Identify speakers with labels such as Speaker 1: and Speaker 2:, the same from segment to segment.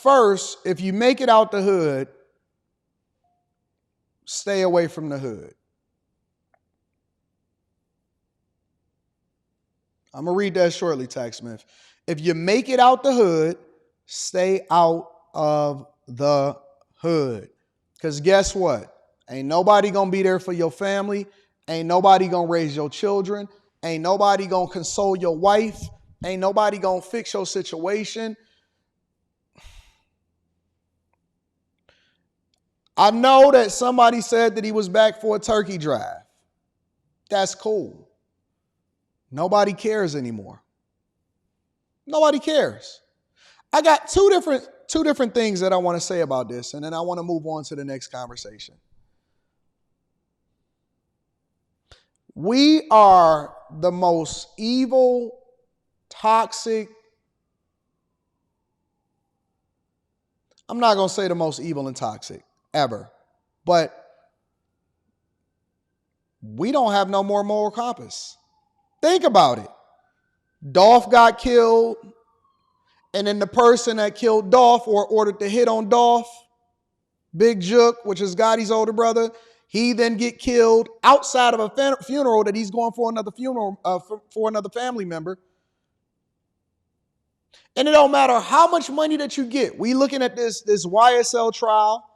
Speaker 1: First, if you make it out the hood, stay away from the hood. I'm going to read that shortly, Tax Smith. If you make it out the hood, stay out of the hood. Because guess what? Ain't nobody going to be there for your family. Ain't nobody going to raise your children. Ain't nobody going to console your wife. Ain't nobody going to fix your situation. I know that somebody said that he was back for a turkey drive. That's cool. Nobody cares anymore. Nobody cares. I got two different things that I want to say about this, and then I want to move on to the next conversation. We are the most evil, toxic, I'm not going to say the most evil and toxic ever, but we don't have no more moral compass. Think about it. Dolph got killed, and then the person that killed Dolph or ordered the hit on Dolph, Big Jook, which is Gotti's older brother, he then get killed outside of a funeral that he's going for another funeral for another family member. And it don't matter how much money that you get. We looking at this YSL trial,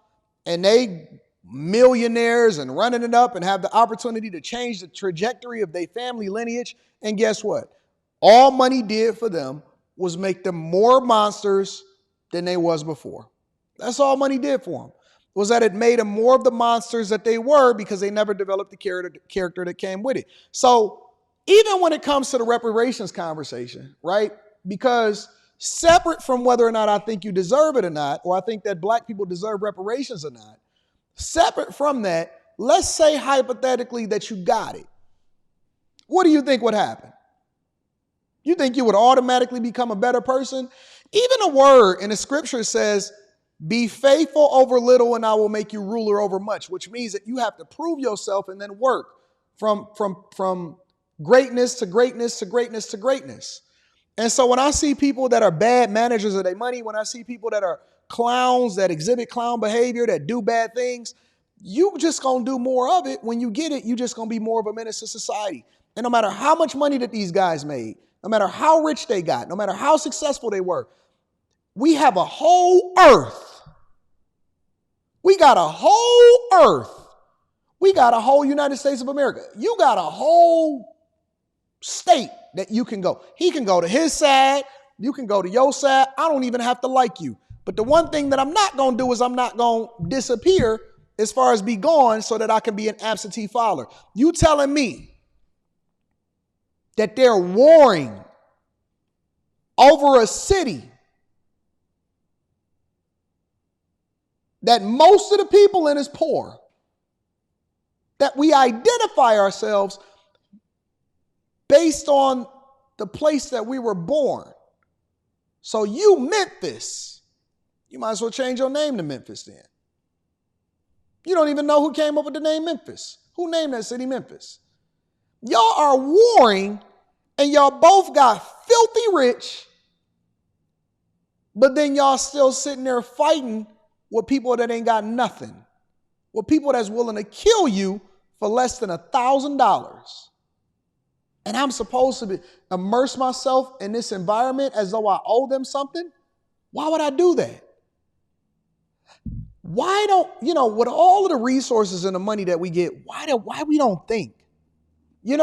Speaker 1: and they millionaires and running it up and have the opportunity to change the trajectory of their family lineage. And guess what? All money did for them was make them more monsters than they was before. That's all money did for them, was that it made them more of the monsters that they were because they never developed the character that came with it. So even when it comes to the reparations conversation, right? Because separate from whether or not I think you deserve it or not, or I think that black people deserve reparations or not, separate from that, let's say hypothetically that you got it. What do you think would happen? You think you would automatically become a better person? Even a word in the scripture says, be faithful over little and I will make you ruler over much, which means that you have to prove yourself and then work from greatness to greatness to greatness to greatness. And so when I see people that are bad managers of their money, when I see people that are clowns, that exhibit clown behavior, that do bad things, you just going to do more of it. When you get it, you just going to be more of a menace to society. And no matter how much money that these guys made, no matter how rich they got, no matter how successful they were, we have a whole earth. We got a whole earth. We got a whole United States of America. You got a whole state that you can go. He can go to his side. You can go to your side. I don't even have to like you. But the one thing that I'm not going to do is I'm not going to disappear as far as be gone so that I can be an absentee follower. You telling me that they're warring over a city that most of the people in is poor, that we identify ourselves based on the place that we were born. So you, Memphis, you might as well change your name to Memphis then. You don't even know who came up with the name Memphis. Who named that city Memphis? Y'all are warring and y'all both got filthy rich, but then y'all still sitting there fighting with people that ain't got nothing, with people that's willing to kill you for less than $1,000. And I'm supposed to immerse myself in this environment as though I owe them something? Why would I do that? Why don't, with all of the resources and the money that we get, why we don't think? You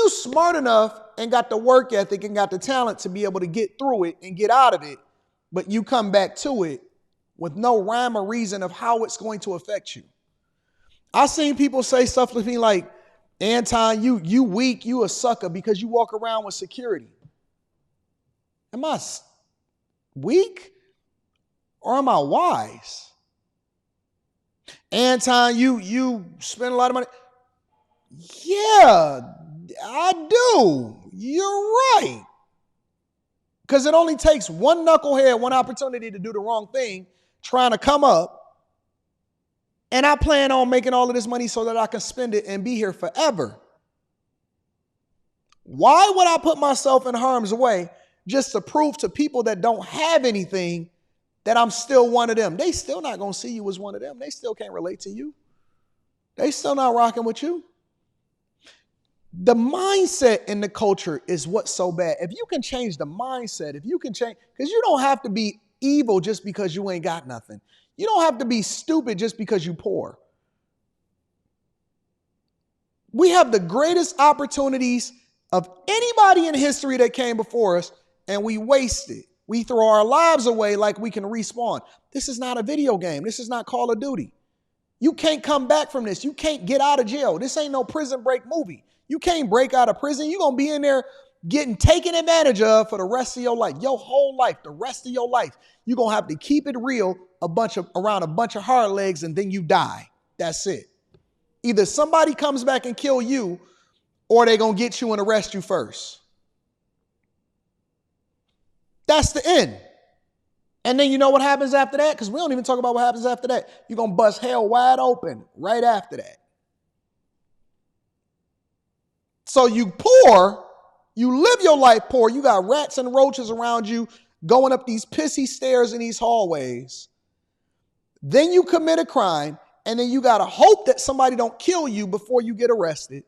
Speaker 1: smart enough and got the work ethic and got the talent to be able to get through it and get out of it, but you come back to it with no rhyme or reason of how it's going to affect you. I've seen people say stuff to me like, Anton, you weak, you a sucker because you walk around with security. Am I weak or am I wise? Anton, you spend a lot of money. Yeah, I do. You're right. Because it only takes one knucklehead, one opportunity to do the wrong thing, trying to come up. And I plan on making all of this money so that I can spend it and be here forever. Why would I put myself in harm's way just to prove to people that don't have anything that I'm still one of them. They still not going to see you as one of them. They still can't relate to you. They still not rocking with you. The mindset in the culture is what's so bad. If you can change the mindset, if you can change, because you don't have to be evil just because you ain't got nothing. You don't have to be stupid just because you poor. We have the greatest opportunities of anybody in history that came before us, and we waste it. We throw our lives away like we can respawn. This is not a video game. This is not Call of Duty. You can't come back from this. You can't get out of jail. This ain't no prison break movie. You can't break out of prison. You're going to be in there getting taken advantage of for the rest of your life. Your whole life, the rest of your life. You're going to have to keep it real around a bunch of hard legs, and then you die. That's it. Either somebody comes back and kill you, or they're going to get you and arrest you first. That's the end. And then you know what happens after that? Because we don't even talk about what happens after that. You're going to bust hell wide open right after that. So you poor, you live your life poor. You got rats and roaches around you going up these pissy stairs in these hallways. Then you commit a crime, and then you got to hope that somebody don't kill you before you get arrested.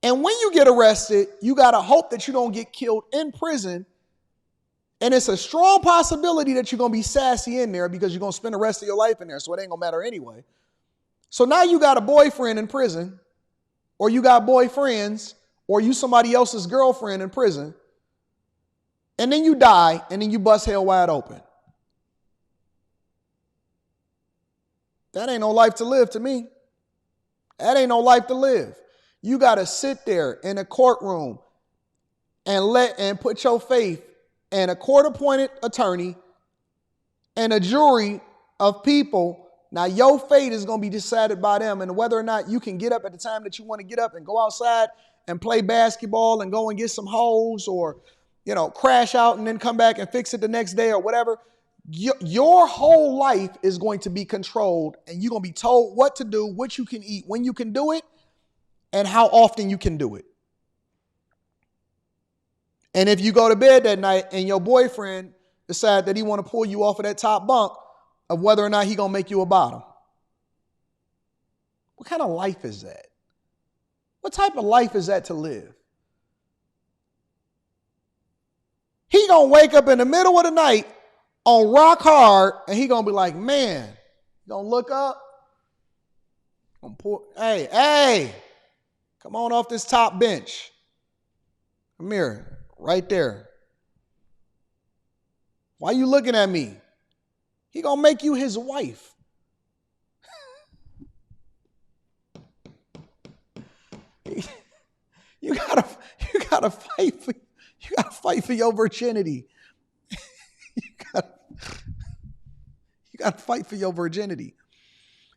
Speaker 1: And when you get arrested, you got to hope that you don't get killed in prison. And it's a strong possibility that you're going to be sassy in there because you're going to spend the rest of your life in there. So it ain't going to matter anyway. So now you got a boyfriend in prison, or you got boyfriends, or you somebody else's girlfriend in prison. And then you die, and then you bust hell wide open. That ain't no life to live to me. That ain't no life to live. You got to sit there in a courtroom and put your faith in a court-appointed attorney and a jury of people. Now, your fate is going to be decided by them, and whether or not you can get up at the time that you want to get up and go outside and play basketball and go and get some hoes, or, crash out and then come back and fix it the next day or whatever. Your whole life is going to be controlled, and you're going to be told what to do, what you can eat, when you can do it, and how often you can do it. And if you go to bed that night and your boyfriend decides that he want to pull you off of that top bunk, of whether or not he going to make you a bottom. What kind of life is that? What type of life is that to live? He going to wake up in the middle of the night on rock hard, and he going to be like, man, going to look up. Hey, come on off this top bench. Come here, right there. Why you looking at me? He gonna make you his wife. You gotta fight for your virginity. You gotta fight for your virginity.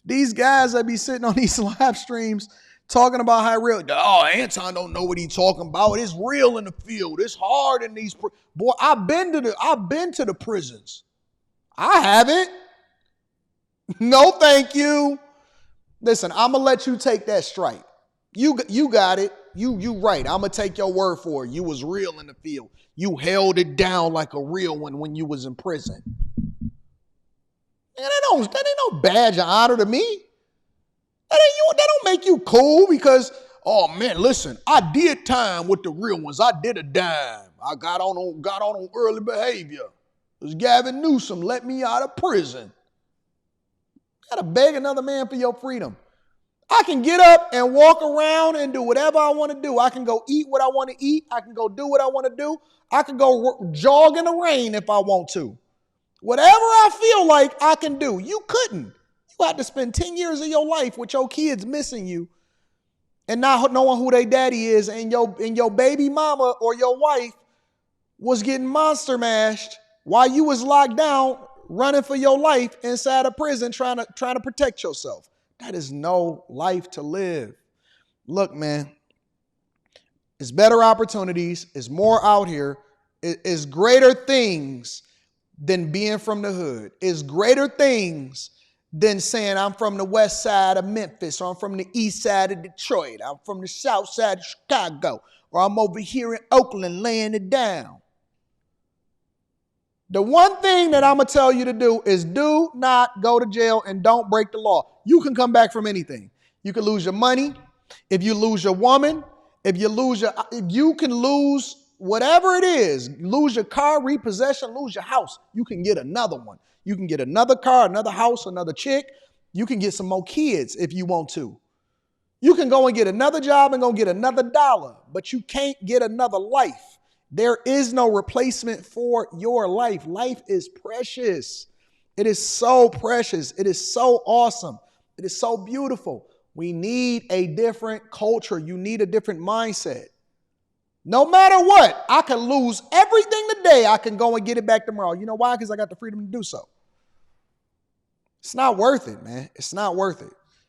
Speaker 1: These guys that be sitting on these live streams talking about how real. Oh, Anton don't know what he talking about. It's real in the field. It's hard in these. Boy, I've been to the prisons. I haven't. No, thank you. Listen, I'm gonna let you take that strike. You got it. You right. I'm gonna take your word for it. You was real in the field. You held it down like a real one when you was in prison. Man, that ain't no badge of honor to me. That don't make you cool because, oh man, listen, I did time with the real ones. I did a dime. I got on early behavior. It was Gavin Newsom let me out of prison. You gotta beg another man for your freedom. I can get up and walk around and do whatever I want to do. I can go eat what I want to eat. I can go do what I want to do. I can go jog in the rain if I want to. Whatever I feel like I can do. You couldn't. You had to spend 10 years of your life with your kids missing you and not knowing who their daddy is, and your baby mama or your wife was getting monster mashed while you was locked down running for your life inside a prison trying to protect yourself. That is no life to live. Look, man, it's better opportunities. It's more out here. It's greater things than being from the hood. It's greater things than saying I'm from the west side of Memphis, or I'm from the east side of Detroit, I'm from the south side of Chicago, or I'm over here in Oakland laying it down. The one thing that I'm going to tell you to do is do not go to jail and don't break the law. You can come back from anything. You can lose your money. If you lose your woman, if you can lose whatever it is, lose your car, repossession, lose your house, you can get another one. You can get another car, another house, another chick. You can get some more kids if you want to. You can go and get another job and go get another dollar, but you can't get another life. There is no replacement for your life. Life is precious. It is so precious. It is so awesome. It is so beautiful. We need a different culture. You need a different mindset. No matter what, I can lose everything today. I can go and get it back tomorrow. You know why? Because I got the freedom to do so. It's not worth it, man. It's not worth it.